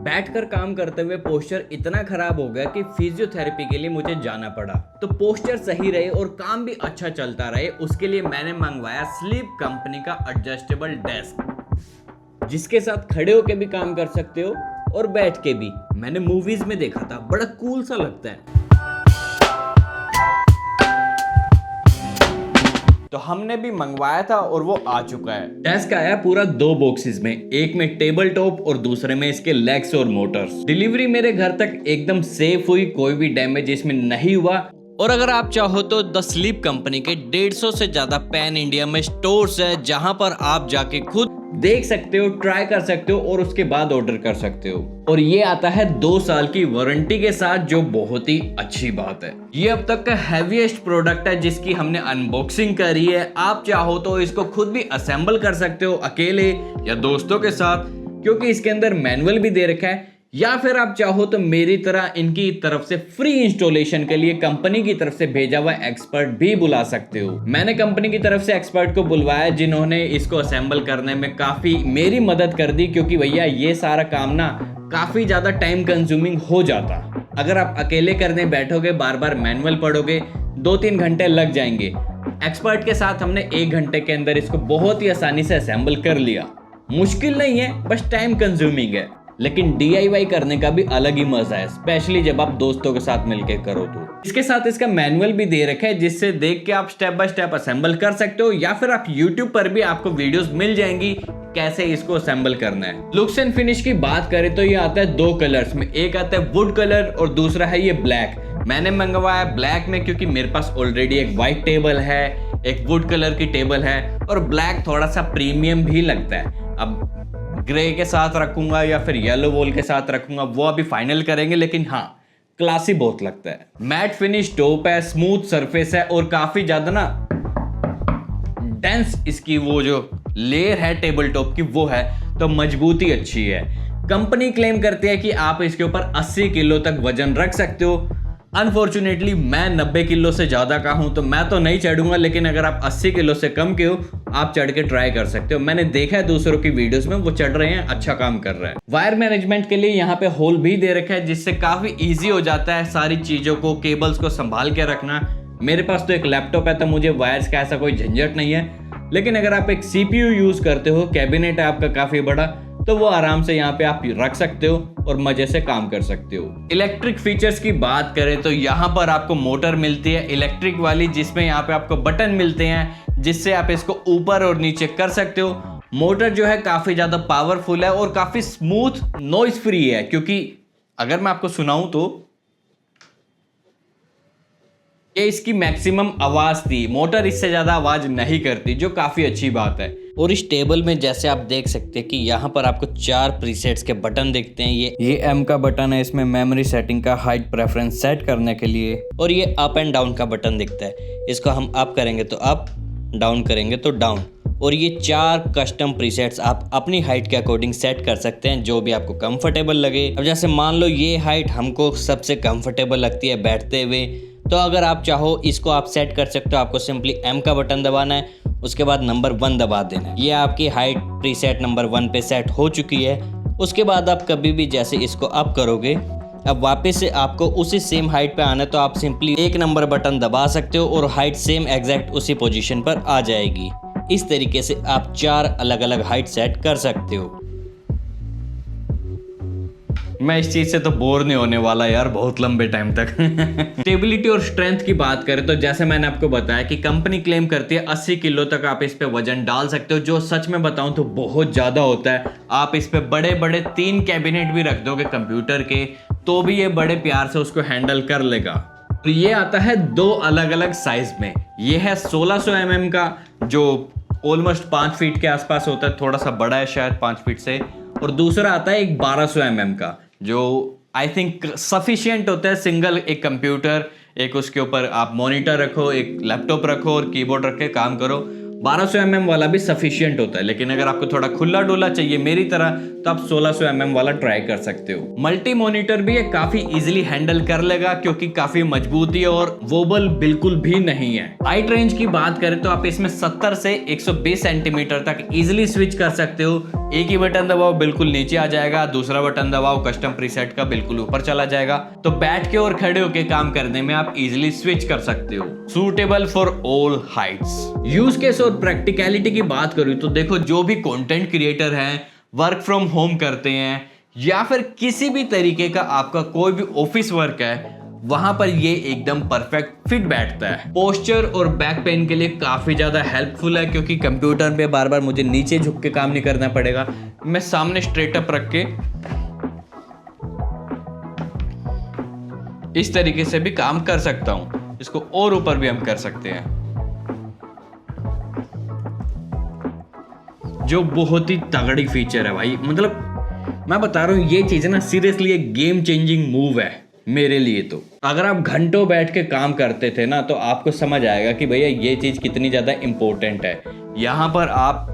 बैठकर काम करते हुए पोस्चर इतना खराब हो गया कि फिजियोथेरेपी के लिए मुझे जाना पड़ा। तो पोस्चर सही रहे और काम भी अच्छा चलता रहे, उसके लिए मैंने मंगवाया स्लीप कंपनी का एडजस्टेबल डेस्क, जिसके साथ खड़े होके भी काम कर सकते हो और बैठ के भी। मैंने मूवीज में देखा था, बड़ा कूल सा लगता है। तो हमने भी मंगवाया था और वो आ चुका है। डेस्क आया पूरा 2 बॉक्सेस में, एक में टेबल टॉप और दूसरे में इसके लेग्स और मोटर्स। डिलीवरी मेरे घर तक एकदम सेफ हुई, कोई भी डैमेज इसमें नहीं हुआ। और अगर आप चाहो तो द स्लीप कंपनी के 150 से ज्यादा पैन इंडिया में स्टोर्स है, जहां पर आप जाके खुद देख सकते हो, ट्राई कर सकते हो और उसके बाद ऑर्डर कर सकते हो। और ये आता है 2 साल की वारंटी के साथ, जो बहुत ही अच्छी बात है। ये अब तक का हैवीएस्ट प्रोडक्ट है जिसकी हमने अनबॉक्सिंग करी है। आप चाहो तो इसको खुद भी असेंबल कर सकते हो, अकेले या दोस्तों के साथ, क्योंकि इसके अंदर मैनुअल भी दे रखा है। या फिर आप चाहो तो मेरी तरह इनकी तरफ से फ्री इंस्टॉलेशन के लिए कंपनी की तरफ से भेजा हुआ एक्सपर्ट भी बुला सकते हो। मैंने कंपनी की तरफ से एक्सपर्ट को बुलवाया, जिन्होंने इसको असेंबल करने में काफी मेरी मदद कर दी, क्योंकि भैया ये सारा काम ना काफी ज्यादा टाइम कंज्यूमिंग हो जाता। अगर आप अकेले करने बैठोगे, बार बार मैनुअल पढ़ोगे, 2-3 घंटे लग जाएंगे। एक्सपर्ट के साथ हमने 1 घंटे के अंदर इसको बहुत ही आसानी से असेंबल कर लिया। मुश्किल नहीं है, बस टाइम कंज्यूमिंग है, लेकिन DIY करने का भी अलग ही मजा है, स्पेशली जब आप दोस्तों के साथ मिलकर करो तो। इसके साथ इसका मैनुअल भी दे रखा है, जिससे देख के आप स्टेप बाय स्टेप असेंबल कर सकते हो, या फिर आप YouTube पर भी आपको वीडियोस मिल जाएंगी कैसे इसको असेंबल करना है। लुक्स एंड फिनिश की बात करें तो ये आता है 2 कलर्स में, एक आता है वुड कलर और दूसरा है ये ब्लैक। मैंने मंगवाया ब्लैक में क्योंकि मेरे पास ऑलरेडी एक व्हाइट टेबल है, एक वुड कलर की टेबल है, और ब्लैक थोड़ा सा प्रीमियम भी लगता है। अब ग्रे के साथ रखूंगा या फिर येलो वॉल के साथ रखूंगा, वो अभी फाइनल करेंगे, लेकिन हाँ क्लासी बहुत लगता है। मैट फिनिश टॉप है, स्मूथ सरफेस है और काफी ज्यादा ना डेंस इसकी वो जो लेयर है टेबल टॉप की वो है, तो मजबूती अच्छी है। कंपनी क्लेम करती है कि आप इसके ऊपर 80 किलो तक वजन रख सकते हो। अनफॉर्चुनेटली मैं 90 किलो से ज्यादा का हूं, तो मैं तो नहीं चढ़ूंगा, लेकिन अगर आप 80 किलो से कम के हो, आप चढ़ के ट्राई कर सकते हो। मैंने देखा है दूसरों की वीडियोस में, वो चढ़ रहे हैं, अच्छा काम कर रहा है। वायर मैनेजमेंट के लिए यहाँ पे होल भी दे रखा है, जिससे काफी इजी हो जाता है सारी चीजों को, केबल्स को संभाल के रखना। मेरे पास तो एक लैपटॉप है, तो मुझे वायर्स का ऐसा कोई झंझट नहीं है, लेकिन अगर आप एक CPU यूज करते हो, कैबिनेट है आपका काफी बड़ा, तो वो आराम से यहाँ पे आप रख सकते हो और मजे से काम कर सकते हो। इलेक्ट्रिक फीचर्स की बात करें तो यहाँ पर आपको मोटर मिलती है इलेक्ट्रिक वाली, जिसमें यहाँ पे आपको बटन मिलते हैं, जिससे आप इसको ऊपर और नीचे कर सकते हो। मोटर जो है काफी ज्यादा पावरफुल है और काफी स्मूथ, नॉइज फ्री है, क्योंकि अगर मैं आपको सुनाऊं तो ये इसकी मैक्सिमम आवाज थी, मोटर इससे ज्यादा आवाज नहीं करती, जो काफी अच्छी बात है। और इस टेबल में जैसे आप देख सकते हैं कि यहाँ पर आपको 4 प्रीसेट्स के बटन दिखते हैं। ये M का बटन है, इसमें मेमोरी सेटिंग का हाइट प्रेफरेंस सेट करने के लिए, और ये अप एंड डाउन का बटन दिखता है। इसको हम अप करेंगे तो अप, डाउन करेंगे तो डाउन। और ये 4 कस्टम प्रीसेट्स आप अपनी हाइट के अकॉर्डिंग सेट कर सकते हैं, जो भी आपको कंफर्टेबल लगे। अब जैसे मान लो ये हाइट हमको सबसे कंफर्टेबल लगती है बैठते हुए, तो अगर आप चाहो इसको आप सेट कर सकते हो। आपको सिंपली M का बटन दबाना है, उसके बाद नंबर 1 दबा देना है। ये आपकी हाइट प्रीसेट नंबर 1 पे सेट हो चुकी है। उसके बाद आप कभी भी जैसे इसको अप करोगे, अब वापस से आपको उसी सेम हाइट पे आना है, तो आप सिंपली 1 नंबर बटन दबा सकते हो और हाइट सेम एग्जैक्ट उसी पोजीशन पर आ जाएगी। इस तरीके से आप 4 अलग अलग हाइट सेट कर सकते हो। मैं इस चीज से तो बोर नहीं होने वाला यार बहुत लंबे टाइम तक। स्टेबिलिटी और स्ट्रेंथ की बात करें तो जैसे मैंने आपको बताया कि कंपनी क्लेम करती है 80 किलो तक आप इस पे वजन डाल सकते हो, जो सच में बताऊं तो बहुत ज्यादा होता है। आप इस पे बड़े बड़े 3 कैबिनेट भी रख दोगे कंप्यूटर के, तो भी ये बड़े प्यार से उसको हैंडल कर लेगा। तो ये आता है 2 अलग अलग साइज में। ये है 1600 mm का, जो ऑलमोस्ट 5 फीट के आसपास होता है, थोड़ा सा बड़ा है शायद 5 फीट से। और दूसरा आता है एक 1200 mm का, जो आई थिंक सफिशिएंट होता है सिंगल एक कंप्यूटर, एक उसके ऊपर आप मॉनिटर रखो, एक लैपटॉप रखो और कीबोर्ड रख के काम करो, 1200 mm वाला भी सफिशिएंट होता है, लेकिन अगर आपको थोड़ा खुला डुला चाहिए मेरी तरह तो आप 1600 mm वाला ट्राई कर सकते हो। मल्टी मॉनिटर भी ये काफी इजीली हैंडल कर लेगा क्योंकि काफी मजबूती और वोबल बिल्कुल भी नहीं है। हाइट रेंज की बात करें तो आप इसमें 70 से 120 सेंटीमीटर तक इजीली स्विच कर सकते हो। एक ही बटन दबाओ बिल्कुल नीचे आ जाएगा, दूसरा बटन दबाओ कस्टम प्रीसेट का बिल्कुल ऊपर चला जाएगा। तो बैठ के और खड़े होके काम करने में आप इजीली स्विच कर सकते हो। Suitable for all Heights. Use case और प्रैक्टिकलिटी की बात करूं तो देखो, जो भी कंटेंट क्रिएटर हैं, वर्क फ्रॉम होम करते हैं या फिर किसी भी तरीके का आपका कोई भी ऑफिस वर्क है, वहां पर ये एकदम परफेक्ट फिट बैठता है। पोस्चर और बैक पेन के लिए काफी ज्यादा हेल्पफुल है क्योंकि कंप्यूटर पे बार बार मुझे नीचे झुक के काम नहीं करना पड़ेगा, मैं सामने स्ट्रेट अप रख के इस तरीके से भी काम कर सकता हूं। इसको और ऊपर भी हम कर सकते हैं, जो बहुत ही तगड़ी फीचर है भाई। मतलब मैं बता रहा हूं, ये चीज ना सीरियसली एक गेम चेंजिंग मूव है मेरे लिए। तो अगर आप घंटों बैठ के काम करते थे ना, तो आपको समझ आएगा कि भैया ये चीज कितनी ज्यादा इंपॉर्टेंट है। यहाँ पर आप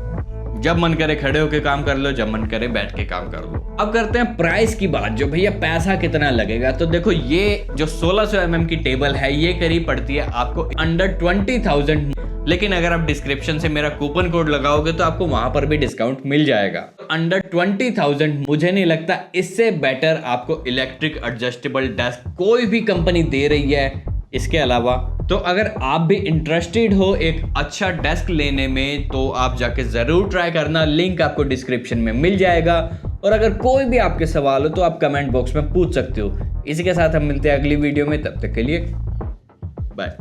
जब मन करे खड़े होके काम कर लो, जब मन करे बैठ के काम कर लो। अब करते हैं प्राइस की बात, जो भैया पैसा कितना लगेगा। तो देखो, ये जो 1600 mm की टेबल है ये करीब पड़ती है आपको अंडर 20,000, लेकिन अगर आप डिस्क्रिप्शन से मेरा कूपन कोड लगाओगे तो आपको वहां पर भी डिस्काउंट मिल जाएगा। अंडर 20,000 मुझे नहीं लगता इससे बेटर आपको इलेक्ट्रिक एडजस्टेबल डेस्क कोई भी कंपनी दे रही है इसके अलावा। तो अगर आप भी इंटरेस्टेड हो एक अच्छा डेस्क लेने में तो आप जाके जरूर ट्राई करना, लिंक आपको डिस्क्रिप्शन में मिल जाएगा। और अगर कोई भी आपके सवाल हो तो आप कमेंट बॉक्स में पूछ सकते हो। इसी के साथ हम मिलते हैं अगली वीडियो में, तब तक के लिए बाय।